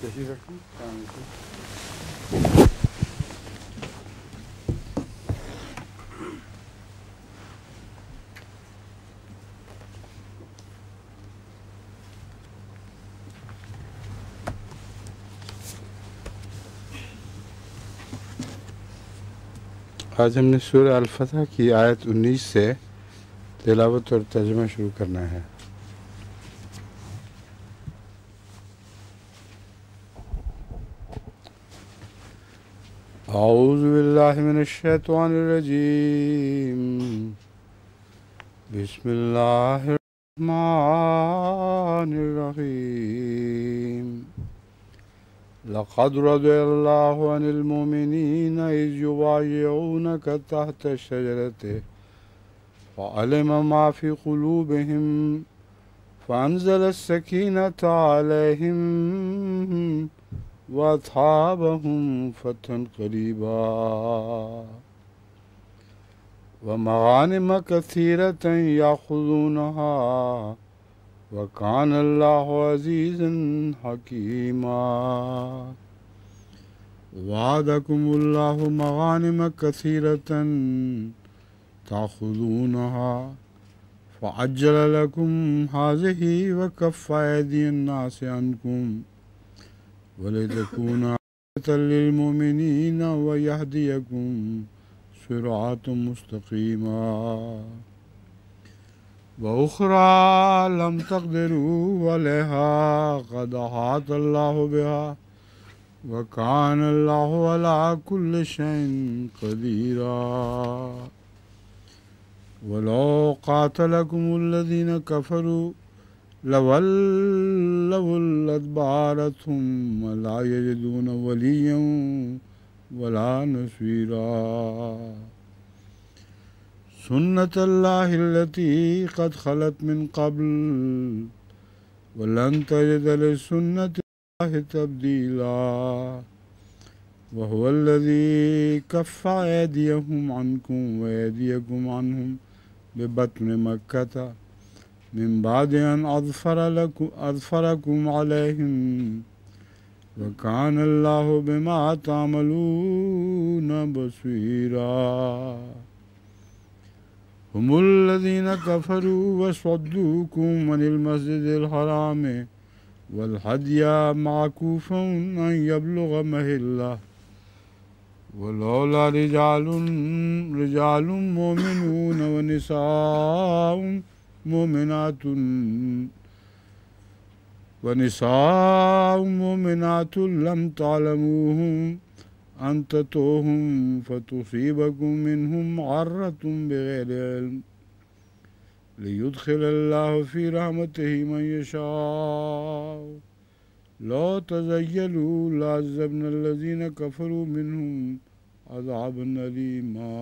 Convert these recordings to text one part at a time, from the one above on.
تشریف رکھیں السلام علیکم. آج ہم نے سورہ الفتح کی آیت 19 سے تلاوت اور ترجمہ شروع کرنا ہے. اعوذ باللہ من الشیطان الرجیم. بسم اللہ الرحمن الرحیم. لقد رضي الله عن المؤمنين إذ يبايعونك تحت الشجرة فعلم ما في قلوبهم فأنزل السكينة عليهم وأصحابهم فتحا قريبا ومغانم كثيرة يأخذونها وكان الله عزيزا حكيما. وعدكم الله مغانم كثيرة تأخذونها فعجل لكم هذه وكف أيدي الناس عنكم ولتكون آية للمؤمنين ويهديكم صراطا مستقيما. وأخرى لم تقدروا عليها قد أحاط الله بها وكان الله على كل شيء قديرا. ولو قاتلكم الذين كفروا لولوا الأدبار ثم لا يجدون وليا ولا نصيرا. سنة الله التي قد خلت من قبل ولن تجد لسنة الله تبديلا. وهو الذي كف أيديهم عنكم وأيديكم عنهم ببطن مكة من بعد أن أظفركم عليهم وكان الله بما تعملون بصيرا. هم الذين كفروا وصدوكم عن المسجد الحرام والهدي معكوفا أن يبلغ محله ولولا رجال مؤمنون ونساء مؤمنات لم تعلموهم أن تطؤوهم فتصيبكم منهم معرة بغير علم ليدخل الله في رحمته من يشاء. لو تزيلوا لعذبنا الذين كفروا منهم عذابا أليما.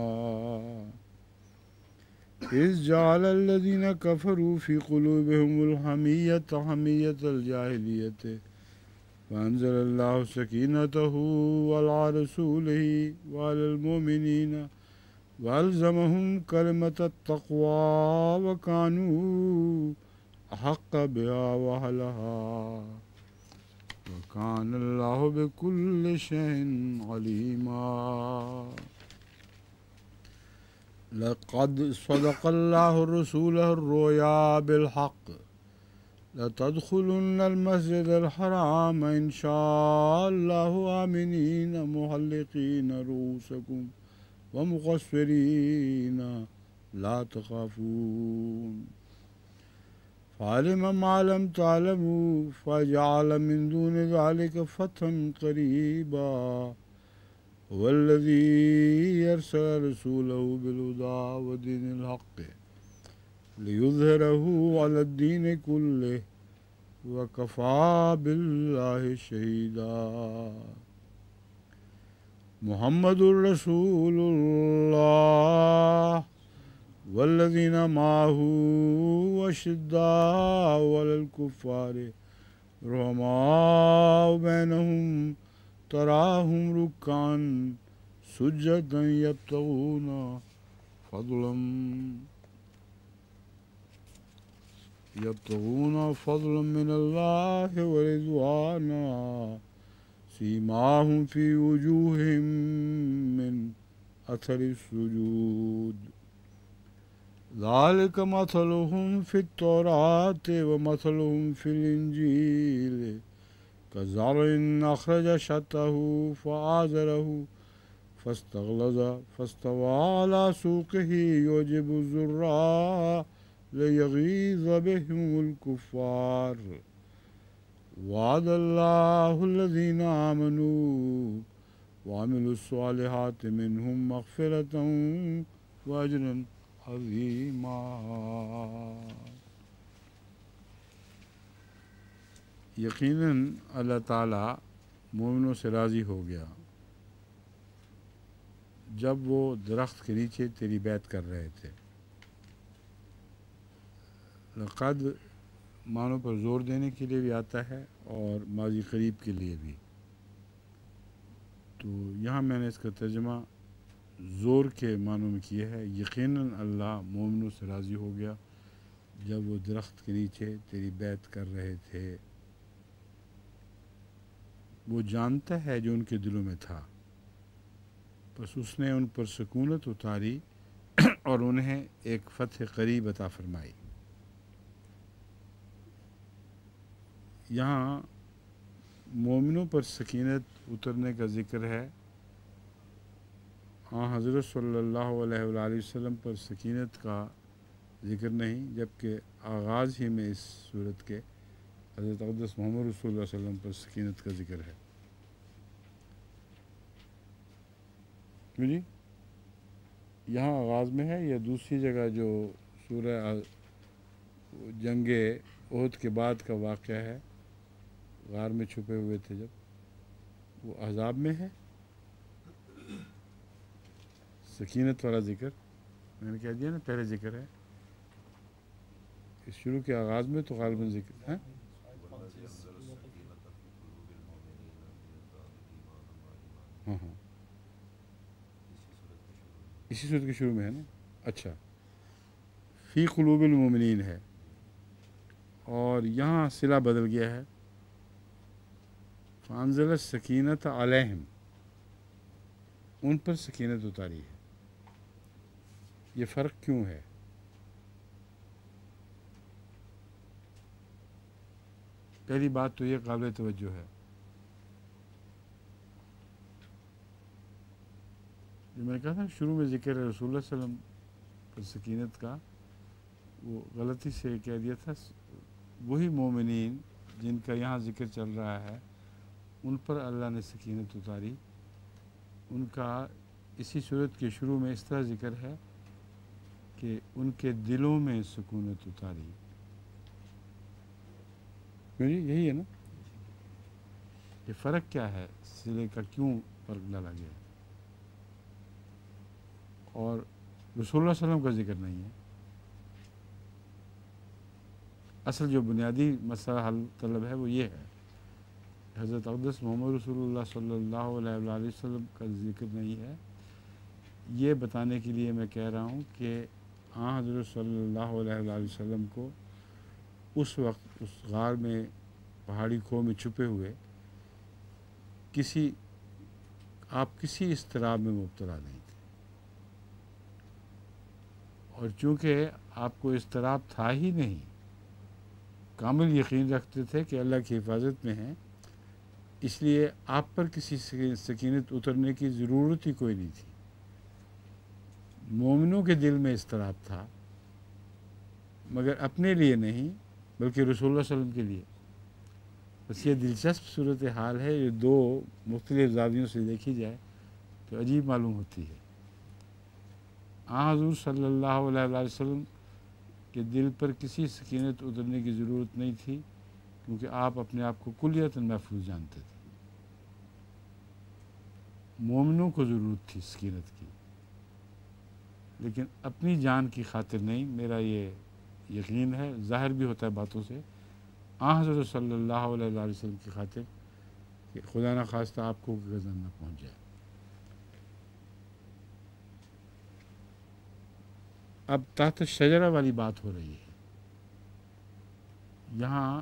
إذ جعل الذين كفروا في قلوبهم الحمية حمية الجاهلية فأنزل الله سكينته على رسوله وعلى المؤمنين وألزمهم كلمة التقوى وكانوا أحق بها وأهلها وكان الله بكل شيء عليما. لقد صدق الله رسوله الرؤيا بالحق لتدخلن المسجد الحرام إن شاء الله آمنين محلقين رؤوسكم ومقصرين لا تخافون فعلم ما لم تعلموا فجعل من دون ذلك فتحا قريبا. هو الذي يرسل رسوله بالهدى ودين الحق ليظهره على الدين كله وكفى بالله شهيدا. محمد رسول الله والذين معه أشداء على الكفار رحماء بينهم تراهم ركعا سجدا يبتغون فضلا من الله ورضوانا سیماہم فی وجوہہم من اثر السجود ذالک مثلہم فی التوراۃ ومثلہم فی الانجیل كزرع أخرج شطه فآزره فاستغلظ فاستوى على سوقه يعجب الزراع ليغيظ بهم الكفار وعد الله الذين آمنوا وعملوا الصالحات منهم مغفرة وأجرا عظيما. یقیناً اللہ تعالیٰ مومنوں سے راضی ہو گیا جب وہ درخت کے نیچے تیری بیعت کر رہے تھے. لقد معنوں پر زور دینے کے لیے بھی آتا ہے اور ماضی قریب کے لیے بھی. تو یہاں میں نے اس کا ترجمہ زور کے معنوں میں کیا ہے. یقیناً اللہ مومنوں سے راضی ہو گیا جب وہ درخت کے نیچے تیری بیعت کر رہے تھے. وہ جانتا ہے جو ان کے دلوں میں تھا، بس اس نے ان پر سکونت اتاری اور انہیں ایک فتح قریب عطا فرمائی. یہاں مومنوں پر سکینت اترنے کا ذکر ہے. ہاں، حضرت صلی اللہ علیہ وآلہ وسلم پر سکینت کا ذکر نہیں، جبکہ آغاز ہی میں اس صورت کے حضرت اقدس محمد رسول اللہ صلی اللہ علیہ وسلم پر سکینت کا ذکر ہے. کیوں جی؟ یہاں آغاز میں ہے یا دوسری جگہ جو سورہ جنگ احد کے بعد کا واقعہ ہے، غار میں چھپے ہوئے تھے جب، وہ احزاب میں ہے؟ سکینت والا ذکر میں نے کہہ دیا نا، پہلے ذکر ہے. اس شروع کے آغاز میں تو غالباً ذکر ہے. ہاں ہاں، اسی صورت کے شروع میں ہے نا. اچھا، فی قلوب المومنین ہے اور یہاں صلہ بدل گیا ہے. فانزل السکینۃ علیہم، ان پر سکینت اتاری ہے. یہ فرق کیوں ہے؟ پہلی بات تو یہ قابل توجہ ہے، جو میں نے کہا تھا شروع میں ذکر ہے رسول اللہ صلی اللہ علیہ وسلم پر سکینت کا، وہ غلطی سے کہہ دیا تھا. وہی مومنین جن کا یہاں ذکر چل رہا ہے ان پر اللہ نے سکینت اتاری. ان کا اسی صورت کے شروع میں اس طرح ذکر ہے کہ ان کے دلوں میں سکونت اتاری. یہی ہے نا. یہ فرق کیا ہے؟ صلے کا کیوں فرق ڈالا گیا؟ اور رسول اللہ صلی اللہ علیہ وسلم کا ذکر نہیں ہے. اصل جو بنیادی مسئلہ حل طلب ہے وہ یہ ہے، حضرت اقدس محمد رسول اللہ صلی اللہ علیہ وآلہ وسلم کا ذکر نہیں ہے. یہ بتانے کے لیے میں کہہ رہا ہوں کہ حضرت صلی اللہ علیہ وآلہ وسلم کو اس وقت اس غار میں پہاڑی کھو میں چھپے ہوئے کسی اضطراب میں مبتلا نہیں تھے. اور چونکہ آپ کو اضطراب تھا ہی نہیں، کامل یقین رکھتے تھے کہ اللہ کی حفاظت میں ہیں، اس لیے آپ پر کسی سکینت اترنے کی ضرورت ہی کوئی نہیں تھی. مومنوں کے دل میں اضطراب تھا، مگر اپنے لیے نہیں بلکہ رسول اللہ صلی اللہ علیہ وسلم کے لیے. بس یہ دلچسپ صورتحال ہے، یہ دو مختلف زاویوں سے دیکھی جائے تو عجیب معلوم ہوتی ہے. حضور صلی اللہ علیہ وآلہ وسلم کے دل پر کسی سکینت اترنے کی ضرورت نہیں تھی، کیونکہ آپ اپنے آپ کو کلیتاً محفوظ جانتے تھے. مومنوں کو ضرورت تھی سکینت کی، لیکن اپنی جان کی خاطر نہیں. میرا یہ یقین ہے، ظاہر بھی ہوتا ہے باتوں سے، حضرت صلی اللہ علیہ وآلہ وسلم کی خاطر کہ خدا نہ خواستہ آپ کو غضب نہ پہنچ جائے. اب تحت شجرہ والی بات ہو رہی ہے. یہاں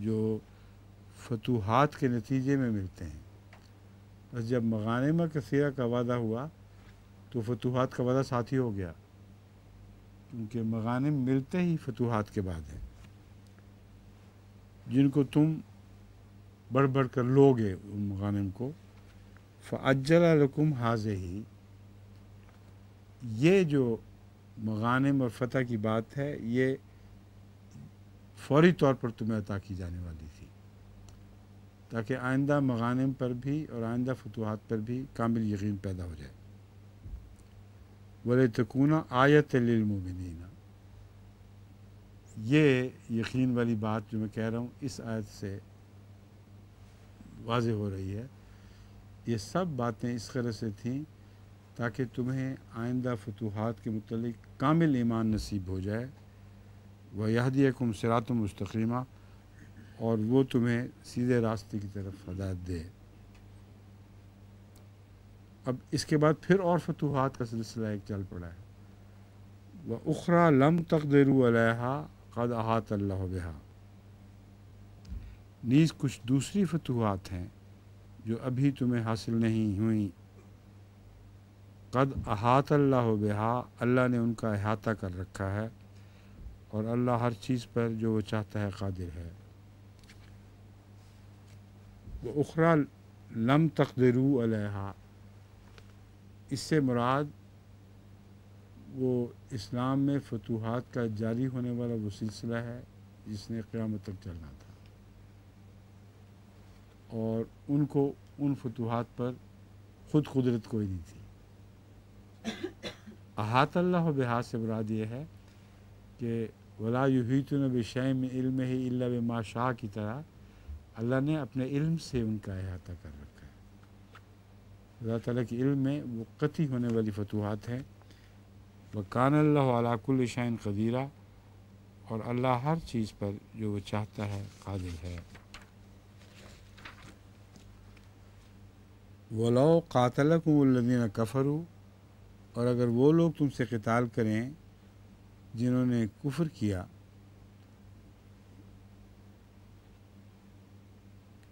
جو فتوحات کے نتیجے میں ملتے ہیں. بس جب مغانم کثیرہ کا وعدہ ہوا تو فتوحات کا وعدہ ساتھ ہی ہو گیا، کیونکہ مغانم ملتے ہی فتوحات کے بعد ہیں، جن کو تم بڑھ بڑھ کر لوگے ان مغانم کو. فَأَجَّلَ لَكُمْ هَٰذِهِ، یہ جو مغانم اور فتح کی بات ہے یہ فوری طور پر تمہیں عطا کی جانے والی تھی، تاکہ آئندہ مغانم پر بھی اور آئندہ فتوحات پر بھی کامل یقین پیدا ہو جائے. وَلِتَكُونَ آیَةً لِّلْمُؤْمِنِينَ، یہ یقین والی بات جو میں کہہ رہا ہوں اس آیت سے واضح ہو رہی ہے. یہ سب باتیں اس طرح سے تھیں تاکہ تمہیں آئندہ فتوحات کے متعلق کامل ایمان نصیب ہو جائے. وَيَهْدِيَكُمْ صِرَاطًا مُسْتَقِيمًا، اور وہ تمہیں سیدھے راستے کی طرف ہدایت دے. اب اس کے بعد پھر اور فتوحات کا سلسلہ ایک چل پڑا ہے. وَأُخْرَى لَمْ تَقْدِرُوا عَلَيْهَا قَدْ أَحَاطَ اللَّهُ بِهَا، نیز کچھ دوسری فتوحات ہیں جو ابھی تمہیں حاصل نہیں ہوئیں. قد احاط اللہ بہا، اللہ نے ان کا احاطہ کر رکھا ہے، اور اللہ ہر چیز پر جو وہ چاہتا ہے قادر ہے. وَأُخْرَى لَمْ تَقْدِرُوا عَلَيْهَا، اس سے مراد وہ اسلام میں فتوحات کا جاری ہونے والا وہ سلسلہ ہے جس نے قیامت تک چلنا تھا، اور ان کو ان فتوحات پر خود قدرت کوئی نہیں تھی. احاط اللہ بہا سے مراد یہ ہے کہ ولا یحیطون بشیء من علمہ الا بما شاء کی طرح اللہ نے اپنے علم سے ان کا احاطہ کر رکھا ہے. اللہ تعالیٰ کے علم میں وہ قطعی ہونے والی فتوحات ہیں. وکان اللہ علی کل شیء قدیر، اور اللہ ہر چیز پر جو وہ چاہتا ہے قادر ہے. وَلَوْ قَاتَلَكُمُ الَّذِينَ كَفَرُوا، اور اگر وہ لوگ تم سے قتال کریں جنہوں نے کفر کیا.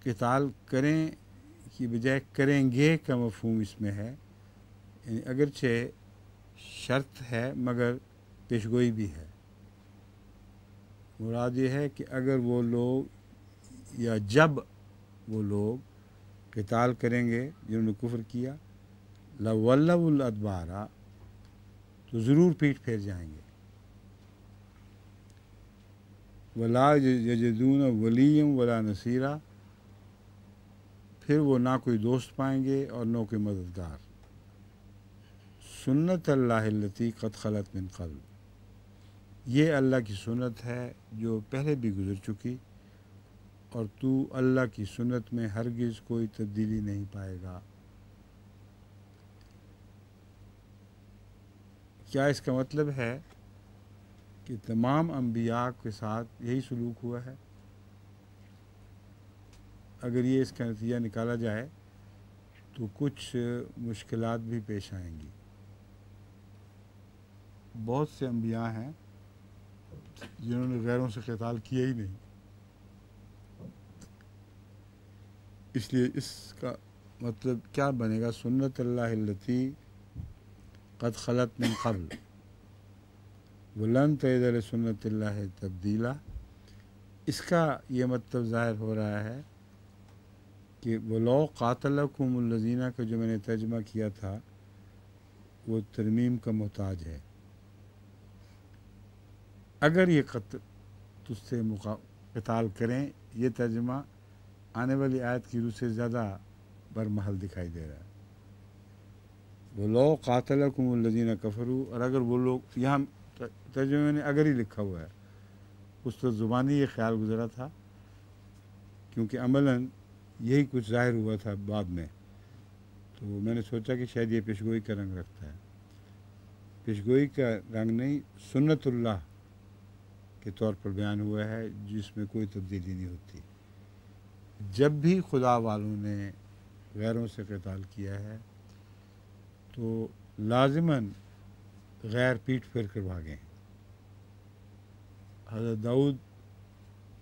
قتال کریں کی بجائے کریں گے کا مفہوم اس میں ہے، یعنی اگرچہ شرط ہے مگر پیشگوئی بھی ہے. مراد یہ ہے کہ اگر وہ لوگ یا جب وہ لوگ قتال کریں گے جنہوں نے کفر کیا، لَوَلَّوُا الْأَدْبَارَ، تو ضرور پیٹھ پھیر جائیں گے. وَلَا يَجِدُونَ وَلِيًّا وَلَا نَصِيرًا، پھر وہ نہ کوئی دوست پائیں گے اور نہ کوئی مددگار. سنت اللہ التی قد خلت من قبل، یہ اللہ کی سنت ہے جو پہلے بھی گزر چکی، اور تو اللہ کی سنت میں ہرگز کوئی تبدیلی نہیں پائے گا. کیا اس کا مطلب ہے کہ تمام انبیاء کے ساتھ یہی سلوک ہوا ہے؟ اگر یہ اس کا نتیجہ نکالا جائے تو کچھ مشکلات بھی پیش آئیں گی. بہت سے انبیاء ہیں جنہوں نے غیروں سے قتال کیا ہی نہیں، اس لیے اس کا مطلب کیا بنے گا؟ سنت اللہ التی قد خلت من قبل ولن تجد لسنت اللہ تبدیلا. اس کا یہ مطلب ظاہر ہو رہا ہے کہ وَلَوْ قَاتَلَكُمُ الَّذِينَ کا جو میں نے ترجمہ کیا تھا وہ ترمیم کا محتاج ہے. اگر یہ تجھ سے قتال کریں، یہ ترجمہ آنے والی آیت کی روح سے زیادہ برمحل دکھائی دے رہا ہے. وَلَوْ قَاتَلَكُمُ الَّذِينَ كَفَرُوا، اور اگر وہ لوگ، یہاں ترجمے میں نے اگر ہی لکھا ہوا ہے، اس تو زبانی یہ خیال گزرا تھا کیونکہ عملاً یہی کچھ ظاہر ہوا تھا بعد میں، تو میں نے سوچا کہ شاید یہ پیشگوئی کا رنگ رکھتا ہے. پیشگوئی کا رنگ نہیں، سنت اللہ کے طور پر بیان ہوا ہے جس میں کوئی تبدیلی نہیں ہوتی. جب بھی خدا والوں نے غیروں سے قتال کیا ہے تو لازماً غیر پیٹ پھیر کر بھاگے. حضرت داؤد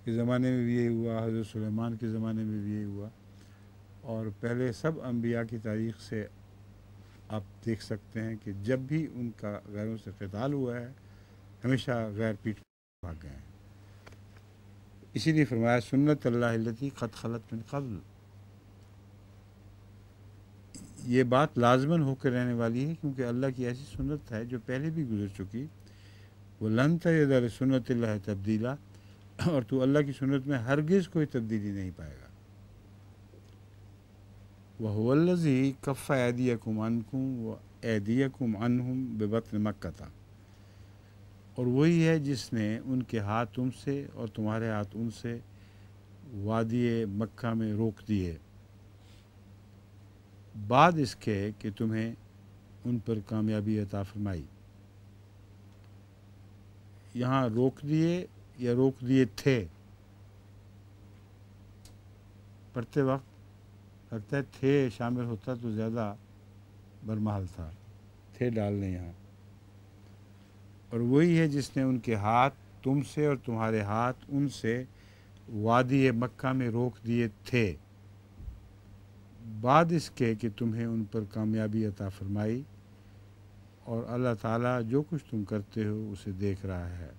کے زمانے میں بھی یہی ہوا، حضرت سلیمان کے زمانے میں بھی یہی ہوا، اور پہلے سب انبیاء کی تاریخ سے آپ دیکھ سکتے ہیں کہ جب بھی ان کا غیروں سے قتال ہوا ہے ہمیشہ غیر پیٹ بھاگ گئے ہیں۔ اسی لیے فرمایا سنت اللہ التی قد خلت من قبل، یہ بات لازماً ہو کے رہنے والی ہے کیونکہ اللہ کی ایسی سنت ہے جو پہلے بھی گزر چکی، وہ لن تجد لسنت اللہ تبدیلا، اور تو اللہ کی سنت میں ہرگز کوئی تبدیلی نہیں پائے گا۔ وَهُوَ الَّذِي كَفَّ أَيْدِيَكُمْ عَنْكُمْ وَأَيْدِيَكُمْ عَنْهُمْ بِبَطْنِ مَكَّةَ، اور وہی ہے جس نے ان کے ہاتھ تم سے اور تمہارے ہاتھ ان سے وادی مکہ میں روک دیے، بعد اس کے کہ تمہیں ان پر کامیابی عطا فرمائی۔ یہاں روک دیے یا روک دیے تھے، پڑھتے وقت لگتا ہے تھے شامل ہوتا تو زیادہ برمحل تھا، تھے ڈالنے یہاں۔ اور وہی ہے جس نے ان کے ہاتھ تم سے اور تمہارے ہاتھ ان سے وادی مکہ میں روک دیے تھے، بعد اس کے کہ تمہیں ان پر کامیابی عطا فرمائی، اور اللہ تعالیٰ جو کچھ تم کرتے ہو اسے دیکھ رہا ہے۔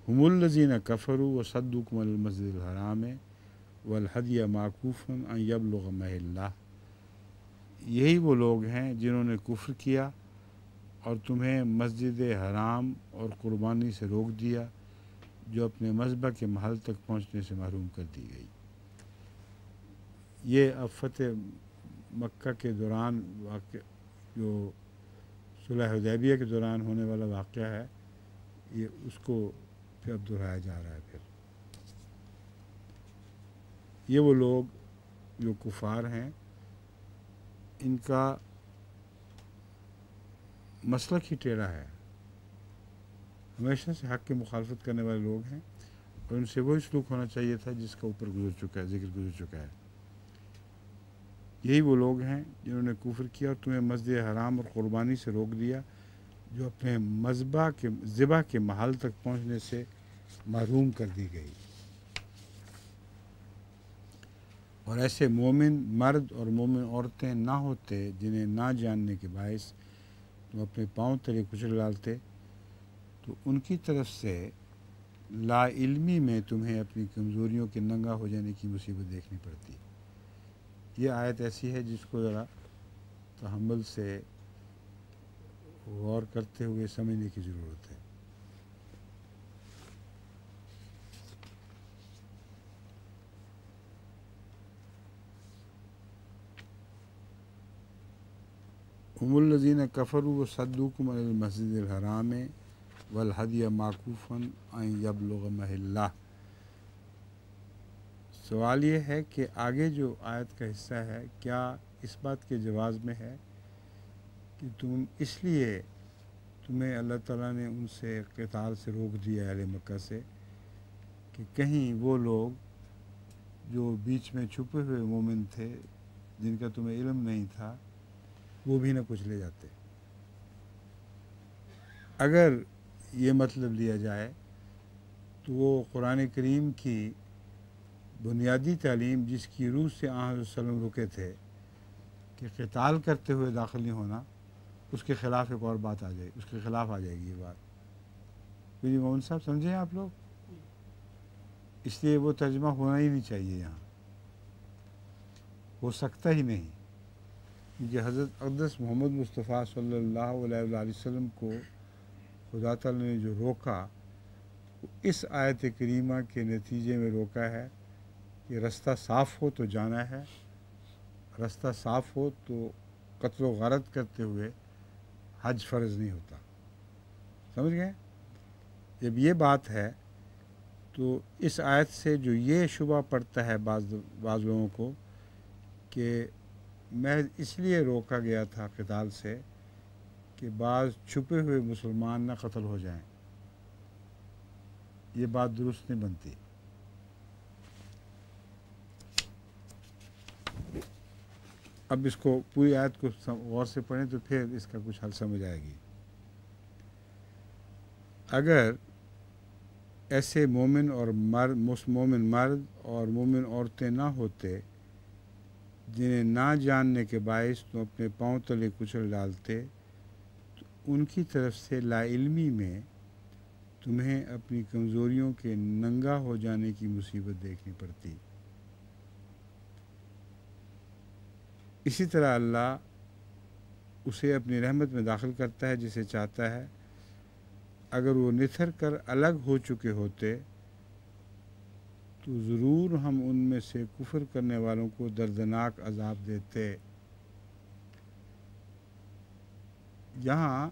ہم الذین کفروا وصدوکم عن المسجد الحرام والہدی معکوفا ان یبلغ محلہ، یہی وہ لوگ ہیں جنہوں نے کفر کیا اور تمہیں مسجد حرام اور قربانی سے روک دیا جو اپنے مذبح کے محل تک پہنچنے سے محروم کر دی گئی۔ یہ اب فتح مکہ کے دوران واقع جو صلح حدیبیہ کے دوران ہونے والا واقعہ ہے، یہ اس کو پھر اب دہرایا جا رہا ہے۔ پھر یہ وہ لوگ جو کفار ہیں، ان کا مسلک ہی ٹیڑھا ہے، ہمیشہ سے حق کی مخالفت کرنے والے لوگ ہیں، اور ان سے وہی سلوک ہونا چاہیے تھا جس کا اوپر گزر چکا ہے، ذکر گزر چکا ہے۔ یہی وہ لوگ ہیں جنہوں نے کفر کیا اور تمہیں مسجد حرام اور قربانی سے روک دیا جو اپنے ذبح کے محل تک پہنچنے سے محروم کر دی گئی، اور ایسے مومن مرد اور مومن عورتیں نہ ہوتے جنہیں نہ جاننے کے باعث تم اپنے پاؤں تلے کچل ڈالتے، تو ان کی طرف سے لا علمی میں تمہیں اپنی کمزوریوں کے ننگا ہو جانے کی مصیبت دیکھنی پڑتی۔ یہ آیت ایسی ہے جس کو ذرا تحمل سے غور کرتے ہوئے سمجھنے کی ضرورت ہے۔ هم الذین کفروا وصدوکم عن المسجد الحرام والہدی معکوفا ان یبلغ محلہ۔ سوال یہ ہے کہ آگے جو آیت کا حصہ ہے کیا اس بات کے جواز میں ہے کہ تمہیں اللہ تعالیٰ نے ان سے قتال سے روک دیا اہل مکہ سے کہ کہیں وہ لوگ جو بیچ میں چھپے ہوئے مومن تھے جن کا تمہیں علم نہیں تھا وہ بھی نہ کچلے جاتے۔ اگر یہ مطلب لیا جائے تو وہ قرآن کریم کی بنیادی تعلیم جس کی روح سے آن حضرت صلی اللہ علیہ وسلم رکے تھے کہ قتال کرتے ہوئے داخل نہیں ہونا، اس کے خلاف ایک اور بات آ جائے، اس کے خلاف آ جائے گی یہ بات۔ میری مومن صاحب سمجھیں آپ لوگ، اس لیے وہ ترجمہ ہونا ہی نہیں چاہیے، یہاں ہو سکتا ہی نہیں، کیونکہ حضرت اقدس محمد مصطفیٰ صلی اللہ علیہ وسلم کو خدا تعالیٰ نے جو روکا وہ اس آیت کریمہ کے نتیجے میں روکا ہے کہ رستہ صاف ہو تو جانا ہے، رستہ صاف ہو تو قتل و غارت کرتے ہوئے حج فرض نہیں ہوتا۔ سمجھ گئے؟ جب یہ بات ہے تو اس آیت سے جو یہ شبہ پڑتا ہے بعض لوگوں کو کہ محض اس لیے روکا گیا تھا قتال سے کہ بعض چھپے ہوئے مسلمان نہ قتل ہو جائیں، یہ بات درست نہیں بنتی۔ اب اس کو پوری آیت کو غور سے پڑھیں تو پھر اس کا کچھ حل سمجھ آئے گی۔ اگر ایسے مومن اور مومن مرد اور مومن عورتیں نہ ہوتے جنہیں نہ جاننے کے باعث تم اپنے پاؤں تلے کچل ڈالتے، تو ان کی طرف سے لا علمی میں تمہیں اپنی کمزوریوں کے ننگا ہو جانے کی مصیبت دیکھنی پڑتی۔ اسی طرح اللہ اسے اپنی رحمت میں داخل کرتا ہے جسے چاہتا ہے۔ اگر وہ نتھر کر الگ ہو چکے ہوتے تو ضرور ہم ان میں سے کفر کرنے والوں کو دردناک عذاب دیتے۔ یہاں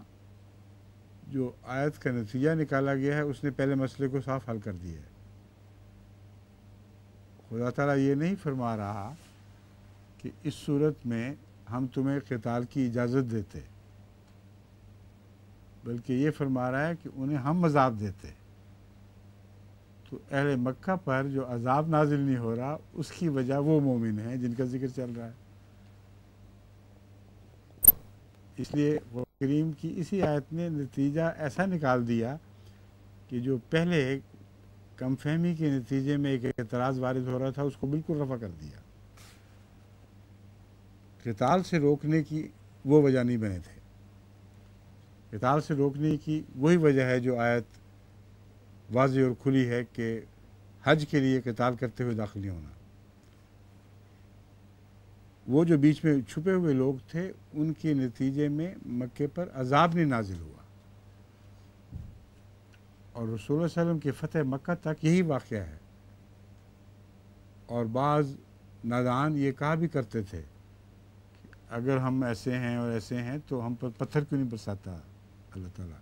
جو آیت کا نتیجہ نکالا گیا ہے اس نے پہلے مسئلے کو صاف حل کر دیا ہے۔ خدا تعالیٰ یہ نہیں فرما رہا کہ اس صورت میں ہم تمہیں قتال کی اجازت دیتے، بلکہ یہ فرما رہا ہے کہ انہیں ہم عذاب دیتے۔ تو اہل مکہ پر جو عذاب نازل نہیں ہو رہا اس کی وجہ وہ مومن ہیں جن کا ذکر چل رہا ہے۔ اس لیے قرآن کریم کی اسی آیت نے نتیجہ ایسا نکال دیا کہ جو پہلے کم فہمی کے نتیجے میں ایک اعتراض وارد ہو رہا تھا اس کو بالکل رفع کر دیا۔ قتال سے روکنے کی وہ وجہ نہیں بنے تھے، قتال سے روکنے کی وہی وجہ ہے جو آیت واضح اور کھلی ہے کہ حج کے لیے قتال کرتے ہوئے داخل نہیں ہونا۔ وہ جو بیچ میں چھپے ہوئے لوگ تھے ان کے نتیجے میں مکے پر عذاب نہیں نازل ہوا، اور رسول اللہ علیہ وسلم کی فتح مکہ تک یہی واقعہ ہے۔ اور بعض نادان یہ کہا بھی کرتے تھے کہ اگر ہم ایسے ہیں اور ایسے ہیں تو ہم پر پتھر کیوں نہیں برساتا اللہ تعالیٰ؟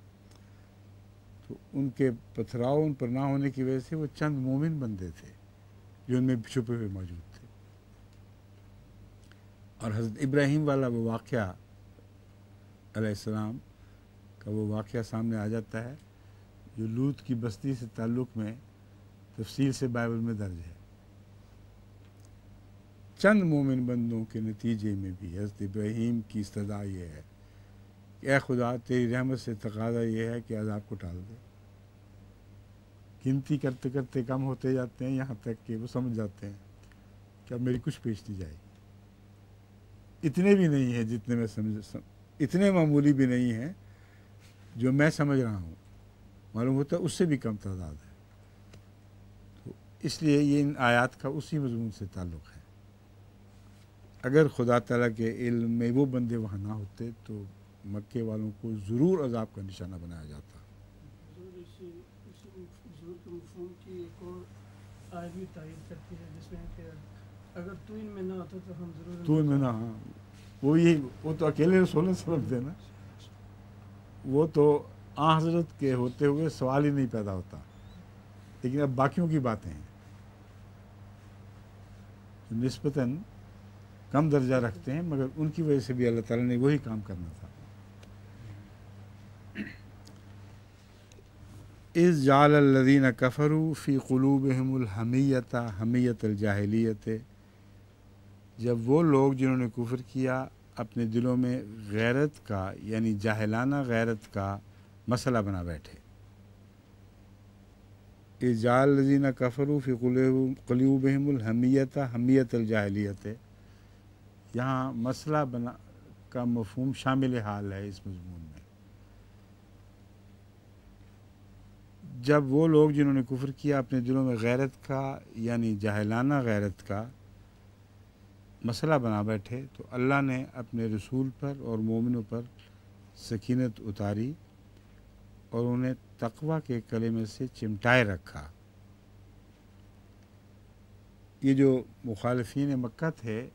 تو ان کے پتھراؤ ان پر نہ ہونے کی وجہ سے وہ چند مومن بندے تھے جو ان میں چھپے ہوئے موجود تھے۔ اور حضرت ابراہیم والا وہ واقعہ علیہ السلام کا وہ واقعہ سامنے آ جاتا ہے جو لوط کی بستی سے تعلق میں تفصیل سے بائبل میں درج ہے۔ چند مومن بندوں کے نتیجے میں بھی حضرت ابراہیم کی استدعا یہ ہے کہ اے خدا تیری رحمت سے تقاضا یہ ہے کہ عذاب کو ٹال دے۔ گنتی کرتے کرتے کم ہوتے جاتے ہیں یہاں تک کہ وہ سمجھ جاتے ہیں کہ اب میری کچھ پیش نہیں جائے گی۔ اتنے بھی نہیں ہیں جتنے میں اتنے معمولی بھی نہیں ہیں جو میں سمجھ رہا ہوں، معلوم ہوتا ہے اس سے بھی کم تعداد ہے۔ تو اس لیے یہ ان آیات کا اسی مضمون سے تعلق ہے۔ اگر خدا تعالیٰ کے علم میں وہ بندے وہاں نہ ہوتے تو مکے والوں کو ضرور عذاب کا نشانہ بنایا جاتا۔ اسی ضرور کے مفہوم کی ایک اور آیت بھی تائید کرتی ہے جس میں کہ اگر تو ان میں نہ آتا تو ہم ضرور تو ان میں نہ، ہاں وہ تو اکیلے رسول اللہ صلی اللہ علیہ وسلم تھے نا، وہ تو آن حضرت کے ہوتے ہوئے سوال ہی نہیں پیدا ہوتا، لیکن اب باقیوں کی باتیں ہیں جو نسبتاً کم درجہ رکھتے ہیں، مگر ان کی وجہ سے بھی اللہ تعالیٰ نے وہی کام کرنا تھا۔ اذ جعل الذین کفروا فی قلوبہم الحمیۃ حمیۃ الجاہلیت، جب وہ لوگ جنہوں نے کفر کیا اپنے دلوں میں غیرت کا یعنی جاہلانہ غیرت کا مسئلہ بنا بیٹھے۔ اذ جعل الذین کفروا فی قلوبہم الحمیۃ حمیۃ الجاہلیت، یہاں مسئلہ بنا کا مفہوم شامل حال ہے اس مضمون میں۔ جب وہ لوگ جنہوں نے کفر کیا اپنے دلوں میں غیرت کا یعنی جاہلانہ غیرت کا مسئلہ بنا بیٹھے تو اللہ نے اپنے رسول پر اور مومنوں پر سکینت اتاری اور انہیں تقوی کے کلمے سے چمٹائے رکھا۔ یہ جو مخالفین مکہ تھے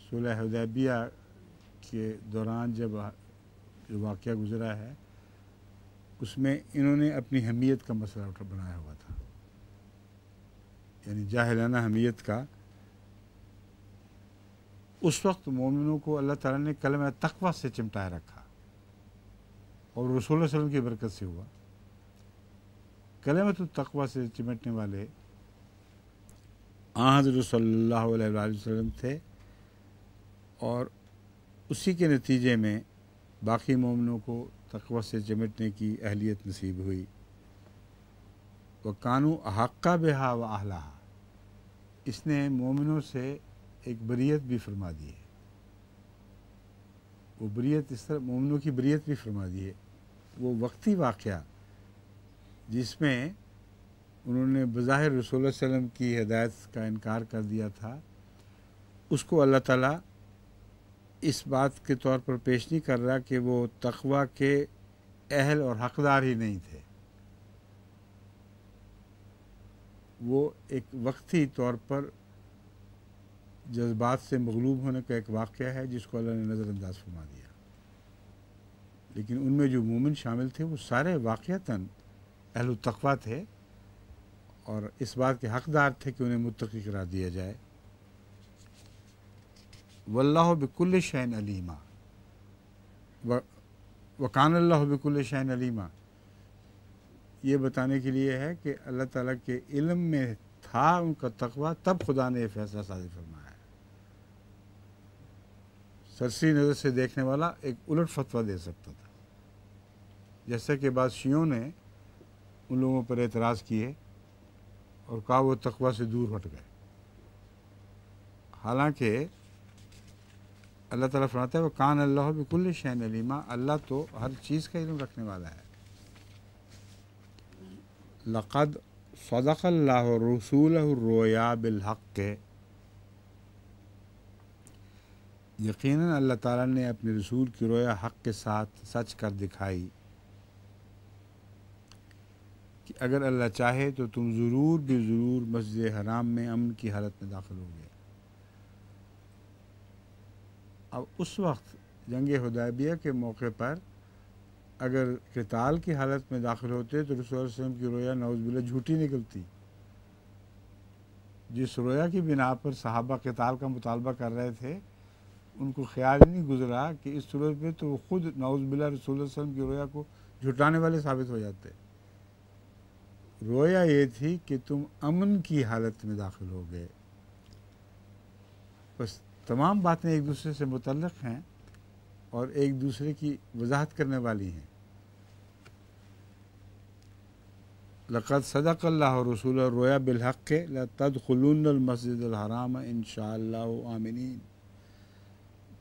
صلح حدیبیہ کے دوران جب جو واقعہ گزرا ہے اس میں انہوں نے اپنی حمیت کا مسئلہ بنایا ہوا تھا، یعنی جاہلانہ حمیت کا۔ اس وقت مومنوں کو اللہ تعالیٰ نے کلمہ تقوی سے چمٹائے رکھا اور رسول اللہ علیہ وسلم کی برکت سے ہوا۔ کلمۃ التقوی سے چمٹنے والے آن حضرت صلی اللہ علیہ وآلہ وسلم تھے، اور اسی کے نتیجے میں باقی مومنوں کو تقوی سے چمٹنے کی اہلیت نصیب ہوئی۔ وَكَانُوا أَحَقَّ بِهَا وَأَهْلَهَا، اس نے مومنوں سے ایک بریت بھی فرما دی ہے. وہ بریت اس طرح مومنوں کی بریت بھی فرما دی ہے. وہ وقتی واقعہ جس میں انہوں نے بظاہر رسول اللہ صلی اللہ علیہ وسلم کی ہدایت کا انکار کر دیا تھا، اس کو اللہ تعالیٰ اس بات کے طور پر پیش نہیں کر رہا کہ وہ تقوی کے اہل اور حقدار ہی نہیں تھے. وہ ایک وقتی طور پر جذبات سے مغلوب ہونے کا ایک واقعہ ہے جس کو اللہ نے نظر انداز فرما دیا. لیکن ان میں جو مومن شامل تھے وہ سارے واقعتاً اہل التقویٰ تھے اور اس بات کے حقدار تھے کہ انہیں متقی قرار دیا جائے. واللہ بکل شیء علیما، وکان اللہ بکل شیء علیما، یہ بتانے کے لیے ہے کہ اللہ تعالیٰ کے علم میں تھا ان کا تقویٰ، تب خدا نے یہ فیصلہ صادر فرمایا ہے. سرسری نظر سے دیکھنے والا ایک الٹ فتویٰ دے سکتا تھا، جیسا کہ بعض شیعوں نے ان لوگوں پر اعتراض کیے اور کہا وہ تقویٰ سے دور ہٹ گئے. حالانکہ اللہ تعالیٰ فرماتا ہے وَكَانَ اللَّهُ بِكُلِّ شَيْءٍ عَلِيمًا، اللہ تو ہر چیز کا علم رکھنے والا ہے. لَقَدْ صَدَقَ اللَّهُ رُسُولَهُ الرُّؤْيَا بِالْحَقِّ، یقیناً اللہ تعالیٰ نے اپنے رسول کی رویا حق کے ساتھ سچ کر دکھائی کہ اگر اللہ چاہے تو تم ضرور بھی ضرور مسجد حرام میں امن کی حالت میں داخل ہوگے. اب اس وقت جنگ حدیبیہ کے موقع پر اگر قتال کی حالت میں داخل ہوتے تو رسول اللہ علیہ وسلم کی رویا نعوذ باللہ جھوٹی نکلتی. جس رویا کی بنا پر صحابہ قتال کا مطالبہ کر رہے تھے ان کو خیال ہی نہیں گزرا کہ اس صورت میں تو وہ خود نعوذ باللہ رسول اللہ علیہ وسلم کی رویا کو جھٹانے والے ثابت ہو جاتے. رویا یہ تھی کہ تم امن کی حالت میں داخل ہو گئے. بس تمام باتیں ایک دوسرے سے متعلق ہیں اور ایک دوسرے کی وضاحت کرنے والی ہیں. لقد صدق اللہ رسول الرؤیا بالحق لتدخلن المسجد الحرام ان شاء اللہ آمنین،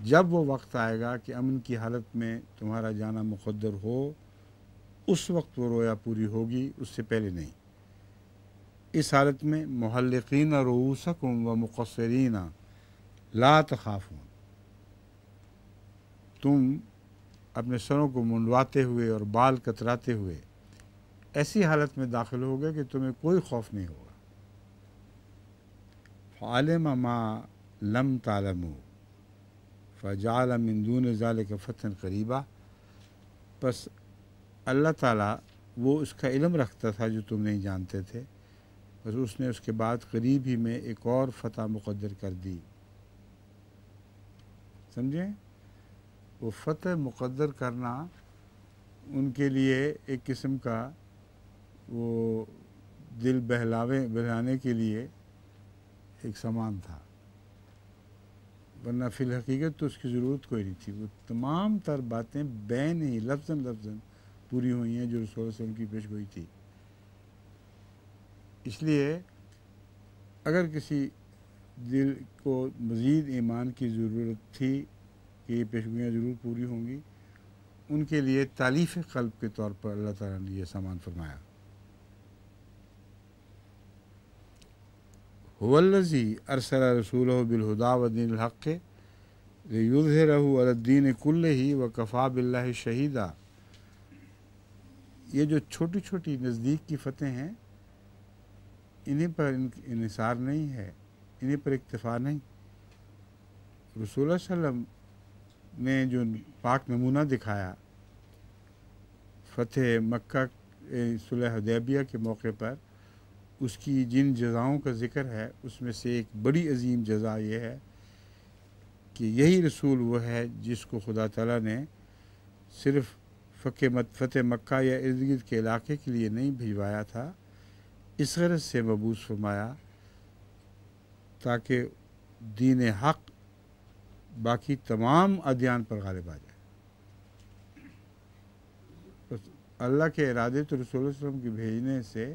جب وہ وقت آئے گا کہ امن کی حالت میں تمہارا جانا مقدر ہو اس وقت وہ رویا پوری ہوگی، اس سے پہلے نہیں. اس حالت میں محلقین رؤوسکم و مقصرین لا تخافون، تم اپنے سروں کو منڈواتے ہوئے اور بال کتراتے ہوئے ایسی حالت میں داخل ہوگے کہ تمہیں کوئی خوف نہیں ہوگا. فعلم ما لم تعلموا فجعل من دون ذلك فتحا قریبا، بس اللہ تعالیٰ وہ اس کا علم رکھتا تھا جو تم نہیں جانتے تھے، بس اس نے اس کے بعد قریب ہی میں ایک اور فتح مقدر کر دی. سمجھیں، وہ فتح مقدر کرنا ان کے لیے ایک قسم کا وہ دل بہلانے کے لیے ایک سامان تھا، ورنہ فی الحقیقت تو اس کی ضرورت کوئی نہیں تھی. وہ تمام تر باتیں بین ہی لفظاً پوری ہوئی ہیں جو رسول اللہ علیہ وسلم کی پیش گوئی تھی. اس لیے اگر کسی دل کو مزید ایمان کی ضرورت تھی کہ یہ پیشگوئیاں ضرور پوری ہوں گی، ان کے لیے تالیف قلب کے طور پر اللہ تعالیٰ نے یہ سامان فرمایا. هو الذی ارسل رسولہ بالہدی ودین الحق لیظہرہ علی الدین کلہ وکفی باللہ شہیدا. یہ جو چھوٹی چھوٹی نزدیک کی فتح ہیں انہیں پر انحصار نہیں ہے، انہیں پر اکتفا نہیں. رسول اللہ صلی اللہ علیہ وسلم نے جو پاک نمونہ دکھایا فتح مکہ صلح حدیبیہ کے موقع پر، اس کی جن جزاؤں کا ذکر ہے اس میں سے ایک بڑی عظیم جزا یہ ہے کہ یہی رسول وہ ہے جس کو خدا تعالیٰ نے صرف فتح مکہ یا ارد گرد کے علاقے کے لیے نہیں بھجوایا تھا، اس غرض سے مبعوث فرمایا تاکہ دین حق باقی تمام ادیان پر غالب آ جائے. بس اللہ کے ارادے تو رسول اللہ صلی اللہ علیہ وسلم کے بھیجنے سے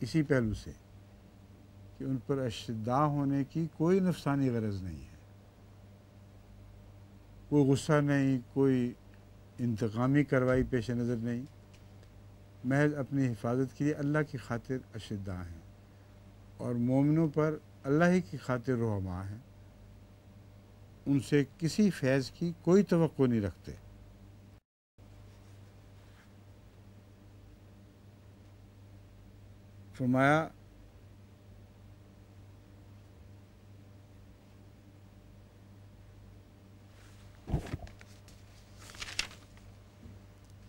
اسی پہلو سے کہ ان پر اشداء ہونے کی کوئی نفسانی غرض نہیں ہے، کوئی غصہ نہیں، کوئی انتقامی کارروائی پیش نظر نہیں، محض اپنی حفاظت کے لیے اللہ کی خاطر اشداء ہیں، اور مومنوں پر اللہ ہی کی خاطر رحماء ہیں، ان سے کسی فیض کی کوئی توقع نہیں رکھتے۔ فرمایا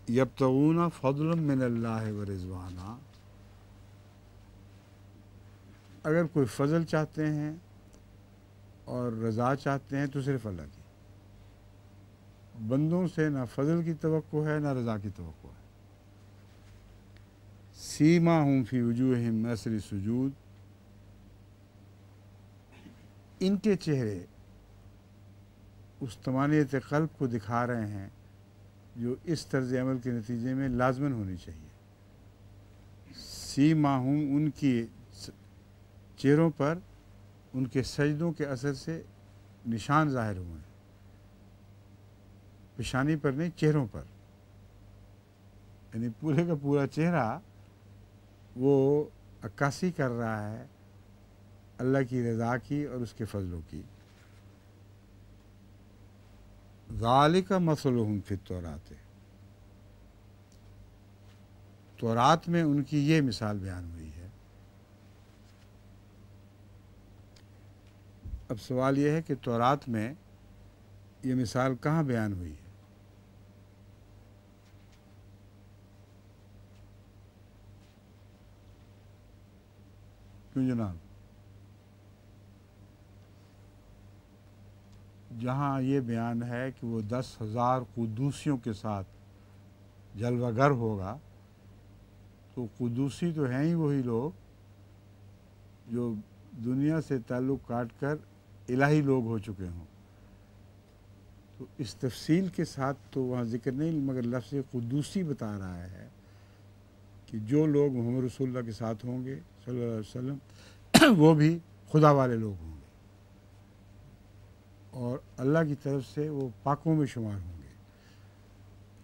یبتغون فضلا من اللہ ورضوانا، اگر کوئی فضل چاہتے ہیں اور رضا چاہتے ہیں تو صرف اللہ کی، بندوں سے نہ فضل کی توقع ہے نہ رضا کی توقع ہے۔ سیماہم فی وجوہہم من اثر السجود، ان کے چہرے اس طمانینت قلب کو دکھا رہے ہیں جو اس طرز عمل کے نتیجے میں لازماً ہونی چاہیے۔ سیماہم، ان کی چہروں پر ان کے سجدوں کے اثر سے نشان ظاہر ہوئے ہیں، پیشانی پر نہیں، چہروں پر، یعنی پورے کا پورا چہرہ وہ عکاسی کر رہا ہے اللہ کی رضا کی اور اس کے فضلوں کی۔ ذالک مثلہم فی التوراۃ، تورات میں ان کی یہ مثال بیان ہوئی ہے۔ اب سوال یہ ہے کہ تورات میں یہ مثال کہاں بیان ہوئی ہے؟ کیوں جناب؟ جہاں یہ بیان ہے کہ وہ 10,000 قدوسیوں کے ساتھ جلوہ گر ہوگا، تو قدوسی تو ہیں ہی وہی لوگ جو دنیا سے تعلق کاٹ کر الہی لوگ ہو چکے ہوں، تو اس تفصیل کے ساتھ تو وہاں ذکر نہیں، مگر لفظ قدوسی بتا رہا ہے کہ جو لوگ محمد رسول اللہ کے ساتھ ہوں گے صلی اللہ علیہ وسلم وہ بھی خدا والے لوگ ہوں گے، اور اللہ کی طرف سے وہ پاکوں میں شمار ہوں گے۔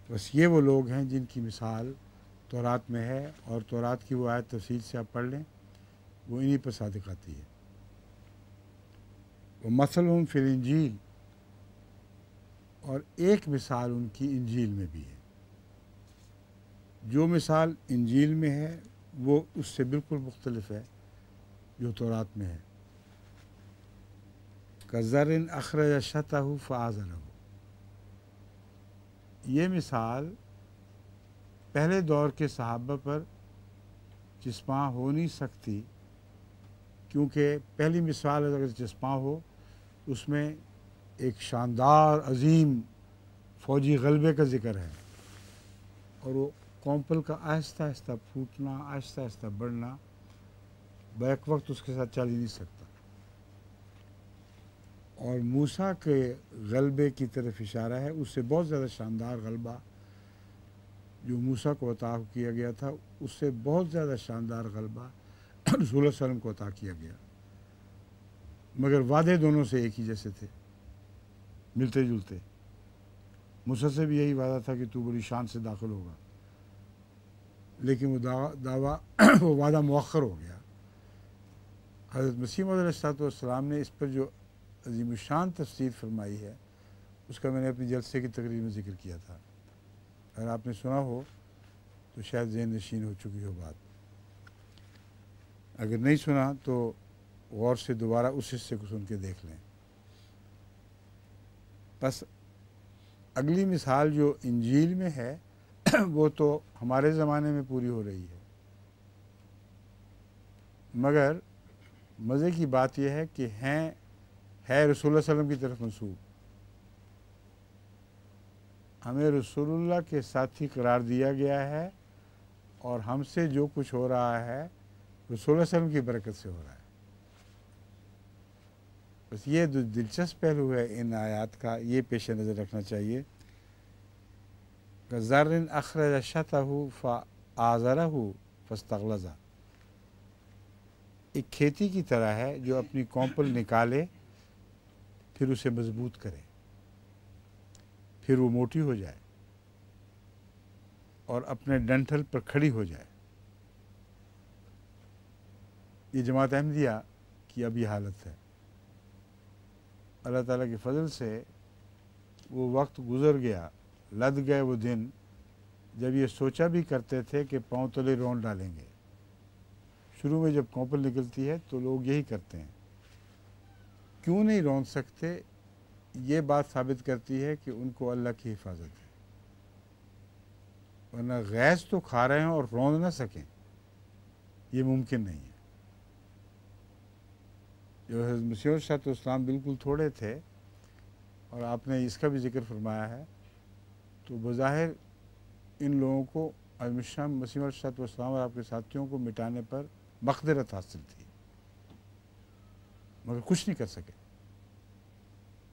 بس یہ وہ لوگ ہیں جن کی مثال تورات میں ہے، اور تورات کی وہ آیت تفصیل سے آپ پڑھ لیں، وہ انہی پر صادق آتی ہے۔ وہ مثلہم فی الانجیل، اور ایک مثال ان کی انجیل میں بھی ہے۔ جو مثال انجیل میں ہے وہ اس سے بالکل مختلف ہے جو تورات میں ہے۔ کزرع اخرج شطہ فآزرہ، یہ مثال پہلے دور کے صحابہ پر چسپاں ہو نہیں سکتی، کیونکہ پہلی مثال اگر چسپاں ہو اس میں ایک شاندار عظیم فوجی غلبے کا ذکر ہے، اور وہ کومپل کا آہستہ آہستہ پھوٹنا، آہستہ آہستہ بڑھنا، بیک وقت اس کے ساتھ چل ہی نہیں سکتا۔ اور موسیٰ کے غلبے کی طرف اشارہ ہے، اس سے بہت زیادہ شاندار غلبہ جو موسیٰ کو عطا کیا گیا تھا، اس سے بہت زیادہ شاندار غلبہ رسول اللہ صلی اللہ علیہ وسلم کو عطا کیا گیا، مگر وعدے دونوں سے ایک ہی جیسے تھے، ملتے جلتے۔ موسیٰ سے بھی یہی وعدہ تھا کہ تو بڑی شان سے داخل ہوگا، لیکن وہ دعویٰ وہ وعدہ مؤخر ہو گیا۔ حضرت مسیح موعود علیہ السلام نے اس پر جو عظیم الشان تفسیر فرمائی ہے، اس کا میں نے اپنی جلسے کی تقریر میں ذکر کیا تھا، اگر آپ نے سنا ہو تو شاید ذہن نشین ہو چکی ہو بات، اگر نہیں سنا تو غور سے دوبارہ اس حصے کو سن کے دیکھ لیں۔ بس اگلی مثال جو انجیل میں ہے وہ تو ہمارے زمانے میں پوری ہو رہی ہے، مگر مزے کی بات یہ ہے کہ ہے رسول اللہ صلی اللہ علیہ وسلم کی طرف منسوب، ہمیں رسول اللہ کے ساتھی قرار دیا گیا ہے، اور ہم سے جو کچھ ہو رہا ہے رسول اللہ صلی اللہ علیہ وسلم کی برکت سے ہو رہا ہے۔ بس یہ جو دلچسپ پہلو ہے ان آیات کا، یہ پیش نظر رکھنا چاہیے۔ کزرع اخرج شطہ فآزرہ فاستغلظ، ایک کھیتی کی طرح ہے جو اپنی کونپل نکالے پھر اسے مضبوط کرے، پھر وہ موٹی ہو جائے اور اپنے ڈنٹل پر کھڑی ہو جائے۔ یہ جماعت احمدیہ کی اب یہ حالت ہے۔ اللہ تعالیٰ کے فضل سے وہ وقت گزر گیا، لد گئے وہ دن جب یہ سوچا بھی کرتے تھے کہ پاؤں تلے رون ڈالیں گے۔ شروع میں جب کونپل نکلتی ہے تو لوگ یہی کرتے ہیں۔ کیوں نہیں رون سکتے؟ یہ بات ثابت کرتی ہے کہ ان کو اللہ کی حفاظت ہے، ورنہ غیظ تو کھا رہے ہیں اور روند نہ سکیں، یہ ممکن نہیں ہے۔ جو حضرت مسیح علیہ السلام بالکل تھوڑے تھے، اور آپ نے اس کا بھی ذکر فرمایا ہے، تو بظاہر ان لوگوں کو مسیح علیہ السلام اور آپ کے ساتھیوں کو مٹانے پر مقدرت حاصل تھی، مگر کچھ نہیں کر سکے،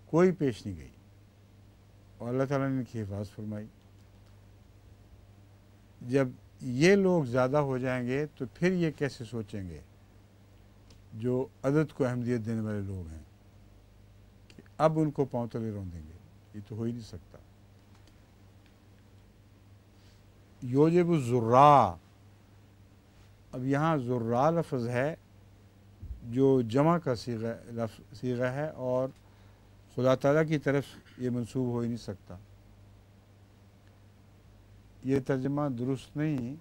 کوئی پیش نہیں گئی، اور اللہ تعالیٰ نے ان کی حفاظت فرمائی۔ جب یہ لوگ زیادہ ہو جائیں گے تو پھر یہ کیسے سوچیں گے جو عدد کو اہمیت دینے والے لوگ ہیں کہ اب ان کو پاؤں تلے رون دیں گے؟ یہ تو ہو ہی نہیں سکتا۔ یوجب الذرا، اب یہاں ذرا لفظ ہے جو جمع کا صیغہ ہے، اور خدا تعالیٰ کی طرف یہ منسوب ہو ہی نہیں سکتا۔ یہ ترجمہ درست نہیں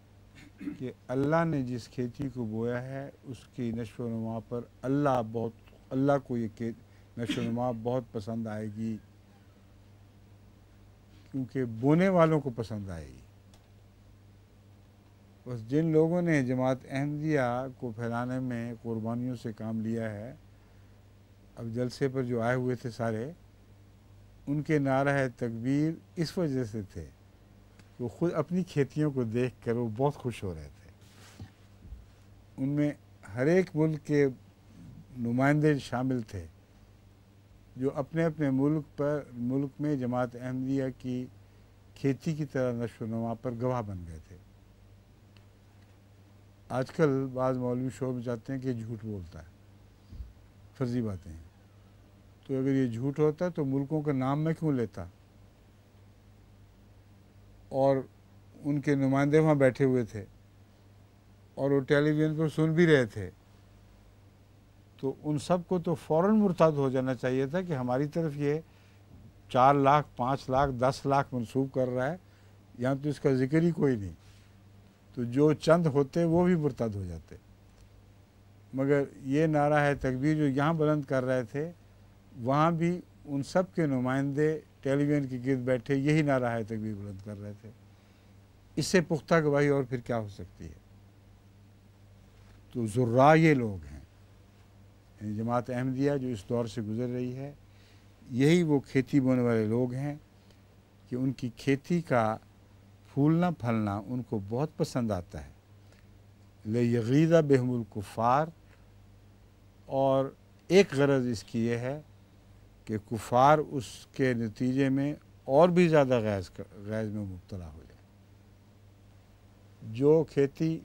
کہ اللہ نے جس کھیتی کو بویا ہے اس کی نشو و نما پر اللہ کو یہ نشو و نما بہت پسند آئے گی، کیونکہ بونے والوں کو پسند آئے گی۔ بس جن لوگوں نے جماعت احمدیہ کو پھیلانے میں قربانیوں سے کام لیا ہے، اب جلسے پر جو آئے ہوئے تھے سارے، ان کے نعرہ تکبیر اس وجہ سے تھے کہ وہ خود اپنی کھیتیوں کو دیکھ کر وہ بہت خوش ہو رہے تھے۔ ان میں ہر ایک ملک کے نمائندے شامل تھے جو اپنے اپنے ملک میں جماعت احمدیہ کی کھیتی کی طرح نشو و نما پر گواہ بن گئے تھے۔ آج کل بعض مولوی شو میں جاتے ہیں کہ جھوٹ بولتا ہے، فرضی باتیں ہیں، تو اگر یہ جھوٹ ہوتا تو ملکوں کا نام میں کیوں لیتا؟ اور ان کے نمائندے وہاں بیٹھے ہوئے تھے اور وہ ٹیلی ویژن پر سن بھی رہے تھے، تو ان سب کو تو فوراً مرتد ہو جانا چاہیے تھا کہ ہماری طرف یہ 4 لاکھ 5 لاکھ 10 لاکھ منسوب کر رہا ہے، یہاں تو اس کا ذکر ہی کوئی نہیں۔ تو جو چند ہوتے وہ بھی مرتد ہو جاتے، مگر یہ نعرہ تکبیر جو یہاں بلند کر رہے تھے، وہاں بھی ان سب کے نمائندے ٹیلی ویژن کے گرد بیٹھے یہی نعرہ تکبیر بلند کر رہے تھے۔ اس سے پختہ گواہی اور پھر کیا ہو سکتی ہے؟ تو ذرا یہ لوگ ہیں، یعنی جماعت احمدیہ جو اس دور سے گزر رہی ہے، یہی وہ کھیتی بونے والے لوگ ہیں کہ ان کی کھیتی کا پھولنا پھلنا ان کو بہت پسند آتا ہے۔ لیغیظ بہم الکفار، اور ایک غرض اس کی یہ ہے کہ کفار اس کے نتیجے میں اور بھی زیادہ غیظ میں مبتلا ہو جائے۔ جو کھیتی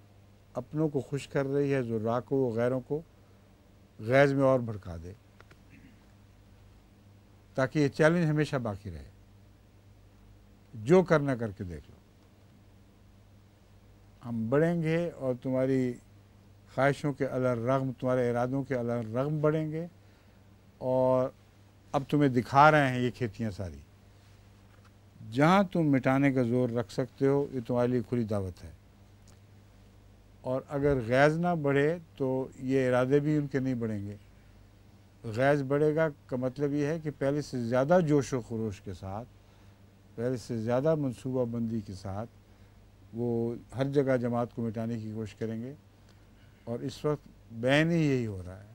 اپنوں کو خوش کر رہی ہے ذرا کو، وہ غیروں کو غیظ میں اور بھڑکا دے، تاکہ یہ چیلنج ہمیشہ باقی رہے، جو کرنا کر کے دیکھ لو، ہم بڑھیں گے اور تمہاری خواہشوں کے علی الرغم، تمہارے ارادوں کے علی الرغم بڑھیں گے، اور اب تمہیں دکھا رہے ہیں یہ کھیتیاں ساری، جہاں تم مٹانے کا زور رکھ سکتے ہو یہ تمہارے لیے کھلی دعوت ہے۔ اور اگر غیظ نہ بڑھے تو یہ ارادے بھی ان کے نہیں بڑھیں گے۔ غیظ بڑھے گا کا مطلب یہ ہے کہ پہلے سے زیادہ جوش و خروش کے ساتھ، پہلے سے زیادہ منصوبہ بندی کے ساتھ وہ ہر جگہ جماعت کو مٹانے کی کوشش کریں گے، اور اس وقت بین ہی یہی ہو رہا ہے۔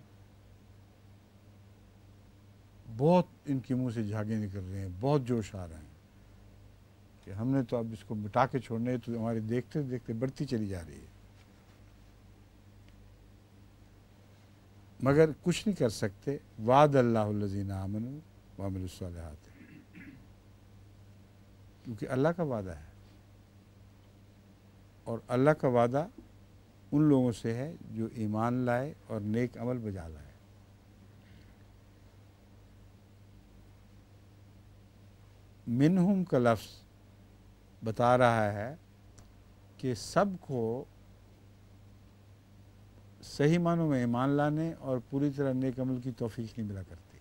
بہت ان کے منہ سے جھاگیں نکل رہے ہیں، بہت جوش آ رہے ہیں کہ ہم نے تو اب اس کو مٹا کے چھوڑنے، تو ہمارے دیکھتے دیکھتے بڑھتی چلی جا رہی ہے، مگر کچھ نہیں کر سکتے۔ وعد اللہ الذین آمنوا وعملوا الصالحات، کیونکہ اللہ کا وعدہ ہے، اور اللہ کا وعدہ ان لوگوں سے ہے جو ایمان لائے اور نیک عمل بجا لائے۔ منہم کا لفظ بتا رہا ہے کہ سب کو صحیح معنوں میں ایمان لانے اور پوری طرح نیک عمل کی توفیق نہیں ملا کرتی،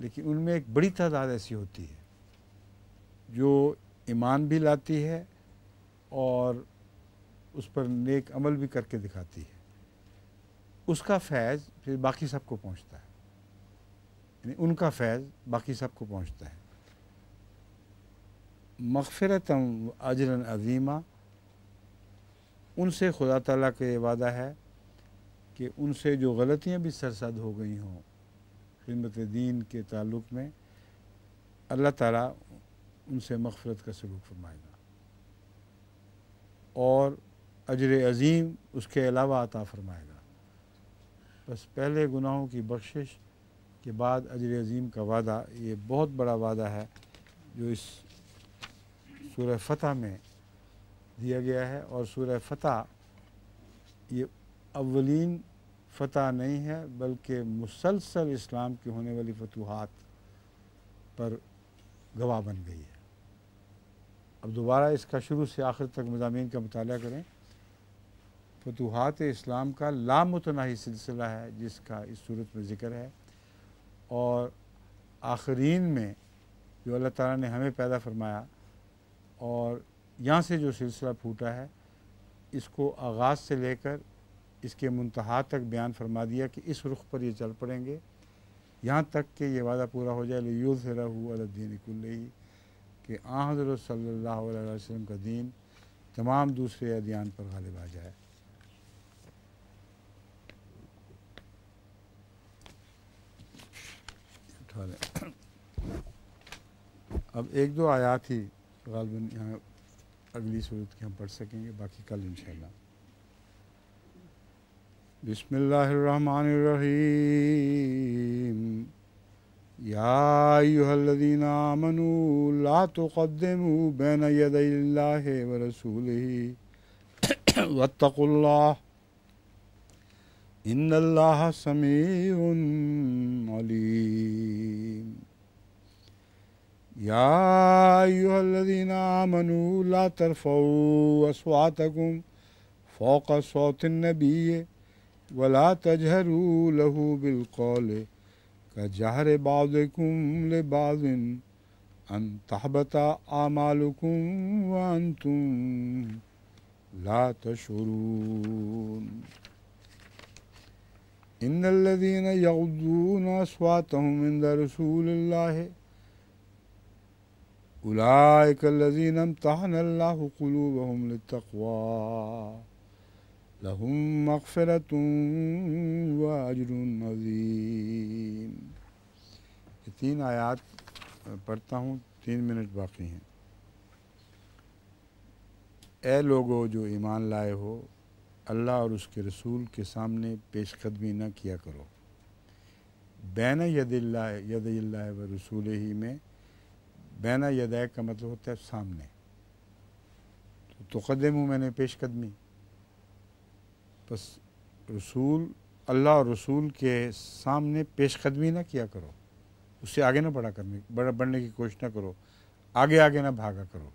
لیکن ان میں ایک بڑی تعداد ایسی ہوتی ہے جو ایمان بھی لاتی ہے اور اس پر نیک عمل بھی کر کے دکھاتی ہے، اس کا فیض پھر باقی سب کو پہنچتا ہے، یعنی ان کا فیض باقی سب کو پہنچتا ہے۔ مغفرتاً و اجراً عظیما، ان سے خدا تعالیٰ کا یہ وعدہ ہے کہ ان سے جو غلطیاں بھی سرزد ہو گئی ہوں خدمت دین کے تعلق میں، اللہ تعالیٰ ان سے مغفرت کا سلوک فرمائے گا اور اجر عظیم اس کے علاوہ عطا فرمائے گا۔ بس پہلے گناہوں کی بخشش کے بعد اجر عظیم کا وعدہ، یہ بہت بڑا وعدہ ہے جو اس سورہ فتح میں دیا گیا ہے، اور سورہ فتح یہ اولین فتح نہیں ہے بلکہ مسلسل اسلام کی ہونے والی فتوحات پر گواہ بن گئی ہے۔ اب دوبارہ اس کا شروع سے آخر تک مضامین کا مطالعہ کریں، فتوحات اسلام کا لامتناہی سلسلہ ہے جس کا اس صورت میں ذکر ہے، اور آخرین میں جو اللہ تعالیٰ نے ہمیں پیدا فرمایا اور یہاں سے جو سلسلہ پھوٹا ہے، اس کو آغاز سے لے کر اس کے منتہا تک بیان فرما دیا کہ اس رخ پر یہ چل پڑیں گے یہاں تک کہ یہ وعدہ پورا ہو جائے لِیُظْہِرَہُ عَلَى الدِّینِ کُلِّہ، کہ آن حضرت صلی اللہ علیہ وسلم کا دین تمام دوسرے ادیان پر غالب آ جائے۔ اب ایک دو آیات ہی غالباً یہاں اگلی صورت کی ہم پڑھ سکیں گے، باقی کل انشاءاللہ۔ بسم اللہ الرحمن الرحیم۔ یا ایھا الذین آمنوا لا تقدموا بین یدی اللہ ورسولہ واتقوا اللہ ان اللہ سمیع علیم۔ یا ایھا الذین آمنوا لا ترفعوا اصواتکم فوق صوت النبی ولا تجہروا له بالقول کجہر بعضکم لبعض ان تحبط اعمالکم وانتم لا تشعرون۔ ان الذین یغضون اصواتهم عند رسول اللہ اولئک الذین امتحن اللہ قلوبهم للتقوی لہم مغفرۃ واجر عظیم۔ یہ 3 آیات پڑھتا ہوں، 3 منٹ باقی ہیں۔ اے لوگو جو ایمان لائے ہو، اللہ اور اس کے رسول کے سامنے پیش قدمی نہ کیا کرو۔ بین ید اللہ و رسول ہی میں بین یدہ کا مطلب ہوتا ہے سامنے، تو تقدمو میں نے پیش قدمی، بس رسول اللہ اور رسول کے سامنے پیش قدمی نہ کیا کرو، اس سے آگے نہ بڑھنے کی کوشش نہ کرو، آگے نہ بھاگا کرو،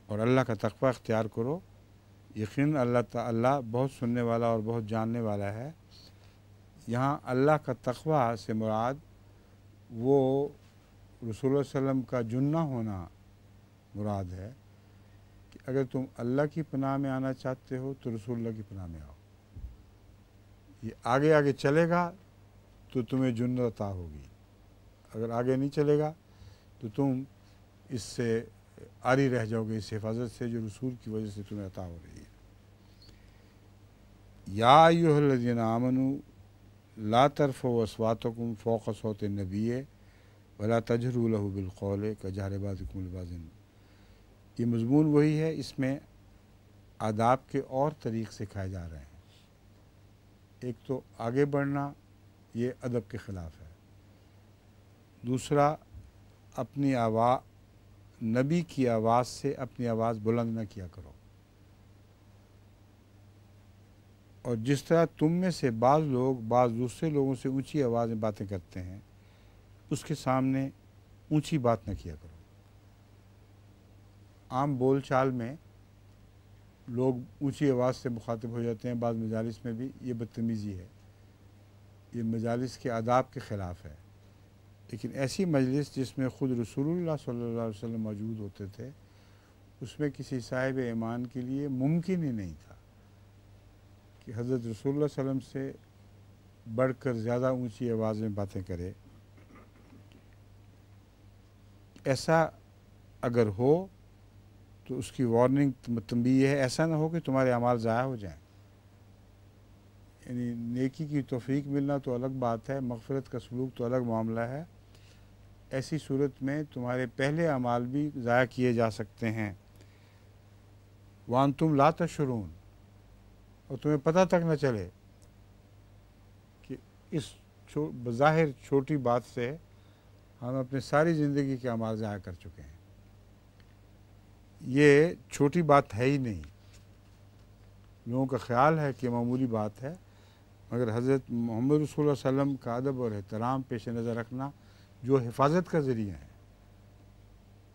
اور اللہ کا تقوی اختیار کرو۔ یقین اللہ تعالیٰ بہت سننے والا اور بہت جاننے والا ہے۔ یہاں اللہ کا تقوی سے مراد وہ رسول اللہ علیہ وسلم کا جنہ ہونا مراد ہے، کہ اگر تم اللہ کی پناہ میں آنا چاہتے ہو تو رسول اللہ کی پناہ میں آؤ۔ یہ آگے چلے گا تو تمہیں جنت عطا ہوگی، اگر آگے نہیں چلے گا تو تم اس سے عاری رہ جاؤ گے، اس حفاظت سے جو رسول کی وجہ سے تمہیں عطا ہو رہی ہے۔ یا ایھا الذین آمنوا لا ترفعوا اصواتکم فوق صوت النبی ولا تجہروا لہ بالقول کجہر بعضکم لبعض۔ یہ مضمون وہی ہے، اس میں آداب کے اور طریق سکھائے جا رہے ہیں۔ ایک تو آگے بڑھنا، یہ ادب کے خلاف ہے۔ دوسرا، اپنی آواز نبی کی آواز سے اپنی آواز بلند نہ کیا کرو۔ اور جس طرح تم میں سے بعض لوگ بعض دوسرے لوگوں سے اونچی آواز میں باتیں کرتے ہیں، اس کے سامنے اونچی بات نہ کیا کرو۔ عام بول چال میں لوگ اونچی آواز سے مخاطب ہو جاتے ہیں، بعض مجالس میں بھی، یہ بدتمیزی ہے، یہ مجالس کے آداب کے خلاف ہے۔ لیکن ایسی مجلس جس میں خود رسول اللہ صلی اللہ علیہ وسلم موجود ہوتے تھے، اس میں کسی صاحب ایمان کے لیے ممکن ہی نہیں تھا کہ حضرت رسول اللہ صلی اللہ علیہ وسلم سے بڑھ کر زیادہ اونچی آواز میں باتیں کرے۔ ایسا اگر ہو تو اس کی وارننگ تنبیہ ہے، ایسا نہ ہو کہ تمہارے اعمال ضائع ہو جائیں۔ یعنی نیکی کی توفیق ملنا تو الگ بات ہے، مغفرت کا سلوک تو الگ معاملہ ہے۔ ایسی صورت میں تمہارے پہلے اعمال بھی ضائع کیے جا سکتے ہیں۔ وانتم لا تشعرون، اور تمہیں پتہ تک نہ چلے کہ اس بظاہر چھوٹی بات سے ہم اپنے ساری زندگی کے اعمال ضائع کر چکے ہیں۔ یہ چھوٹی بات ہے ہی نہیں، لوگوں کا خیال ہے کہ معمولی بات ہے، مگر حضرت محمد رسول اللہ علیہ وسلم کا ادب اور احترام پیش نظر رکھنا جو حفاظت کا ذریعہ ہے،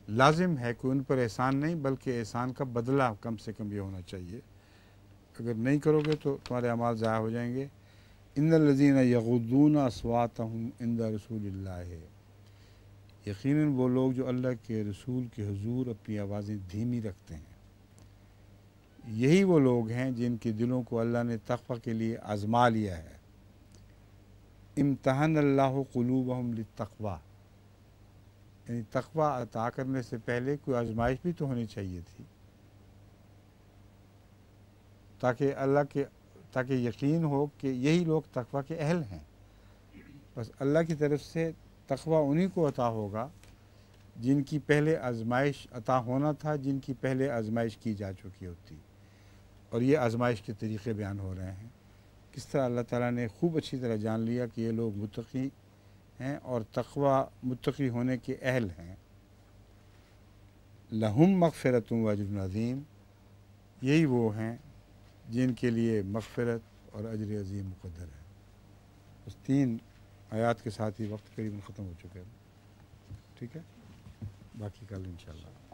لازم ہے کہ ان پر احسان نہیں بلکہ احسان کا بدلہ کم سے کم یہ ہونا چاہیے۔ اگر نہیں کرو گے تو تمہارے اعمال ضائع ہو جائیں گے۔ ان الذین یغضون اصواتهم عند رسول اللہ، یقیناً وہ لوگ جو اللہ کے رسول کے حضور اپنی آوازیں دھیمی رکھتے ہیں، یہی وہ لوگ ہیں جن کے دلوں کو اللہ نے تقوی کے لیے آزما لیا ہے۔ امتحن اللہ قلوبہم للتقوی، یعنی تقوی عطا کرنے سے پہلے کوئی آزمائش بھی تو ہونی چاہیے تھی، تاکہ یقین ہو کہ یہی لوگ تقوی کے اہل ہیں۔ بس اللہ کی طرف سے تقوی انہی کو عطا ہوگا جن کی پہلے آزمائش عطا ہونا تھا، جن کی پہلے آزمائش کی جا چکی ہوتی۔ اور یہ آزمائش کے طریقے بیان ہو رہے ہیں، کس طرح اللہ تعالیٰ نے خوب اچھی طرح جان لیا کہ یہ لوگ متقی ہیں اور تقوی متقی ہونے کے اہل ہیں۔ لہم مغفرۃ و اجر عظیم، یہی وہ ہیں جن کے لیے مغفرت اور اجر عظیم مقدر ہے۔ بس 3 آیات کے ساتھ ہی وقت قریباً ختم ہو چکا ہے، ٹھیک ہے، باقی کل انشاءاللہ۔